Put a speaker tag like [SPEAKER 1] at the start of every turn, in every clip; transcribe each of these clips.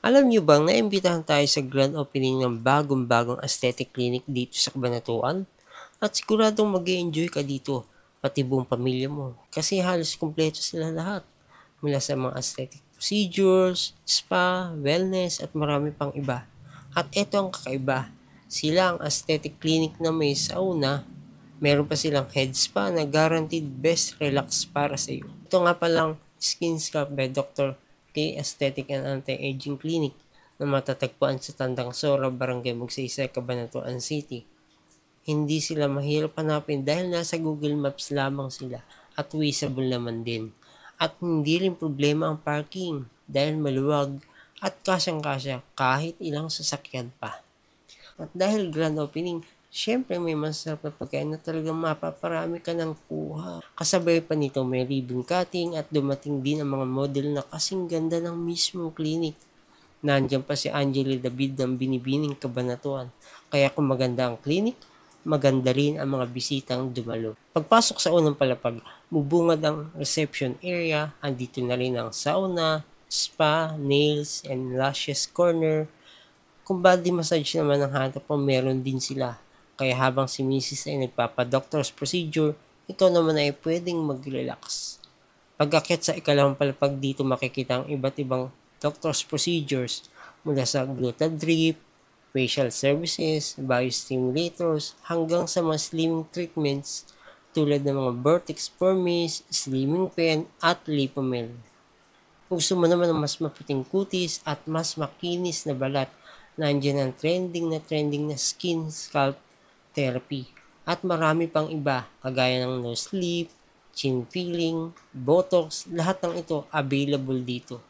[SPEAKER 1] Alam niyo bang naimbitahan tayo sa grand opening ng bagong-bagong aesthetic clinic dito sa Cabanatuan? At siguradong mag-e-enjoy ka dito, pati buong pamilya mo. Kasi halos kumpleto sila lahat. Mula sa mga aesthetic procedures, spa, wellness, at marami pang iba. At eto ang kakaiba. Sila ang aesthetic clinic na may sauna. Meron pa silang head spa na guaranteed best relax para sa iyo. Ito nga palang Skin Sculpt by Dr. K Aesthetic and Anti-Aging Clinic na matatagpuan sa Tandang Sora, Barangay Magsaysay, Cabanatuan City. Hindi sila mahirap hanapin dahil nasa Google Maps lamang sila at visible naman din. At hindi rin problema ang parking dahil maluwag at kasyang-kasya kahit ilang sasakyan pa. At dahil grand opening, syempre may masarap na pagkain na talagang mapaparami ka ng kuha. Kasabay pa nito may ribbon cutting at dumating din ang mga model na kasing ganda ng mismong clinic. Nandiyan pa si Angeli David ng Binibining Cabanatuan. Kaya kung maganda ang clinic, maganda rin ang mga bisitang dumalo. Pagpasok sa unang palapag, bubungad ang reception area, andito na rin ang sauna, spa, nails, and lashes corner. Kung body massage naman ang hanap mo, meron din sila. Kaya habang si Mrs. ay nagpapa-doctor's procedure, ikaw naman ay pwedeng mag-relax. Pag-akyat sa ikalawang palapag dito makikita ang iba't ibang doctor's procedures mula sa gluta drip, facial services, biostimulators, hanggang sa mga slimming treatments tulad ng mga Vertex Permis, Slimming Pen, at Lipomel. Kung gusto mo naman ng mas maputing kutis at mas makinis na balat, nandiyan ang trending na skin sculpt therapy. At marami pang iba, kagaya ng nose lift, chin filling, botox, lahat ng ito available dito.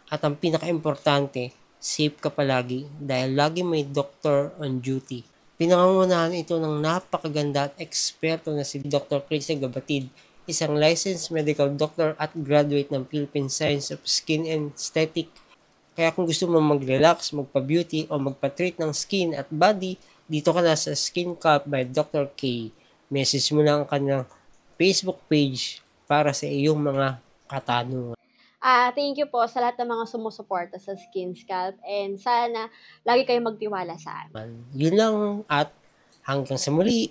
[SPEAKER 1] At ang pinaka-importante, safe ka palagi dahil lagi may doctor on duty. Pinangungunahan ito ng napakaganda at eksperto na si Dr. Chris Gabatid, isang licensed medical doctor at graduate ng Philippine Science of Skin and Aesthetic. Kaya kung gusto mo mag-relax, magpa-beauty o magpa-treat ng skin at body, dito ka na sa Skin Cult by Dr. K. Message mo lang ang kanyang Facebook page para sa iyong mga katanungan.
[SPEAKER 2] Thank you po sa lahat ng mga sumusuporta sa Skin Scalp and sana lagi kayong magtiwala sa amin.
[SPEAKER 1] Yun lang at hanggang sa muli.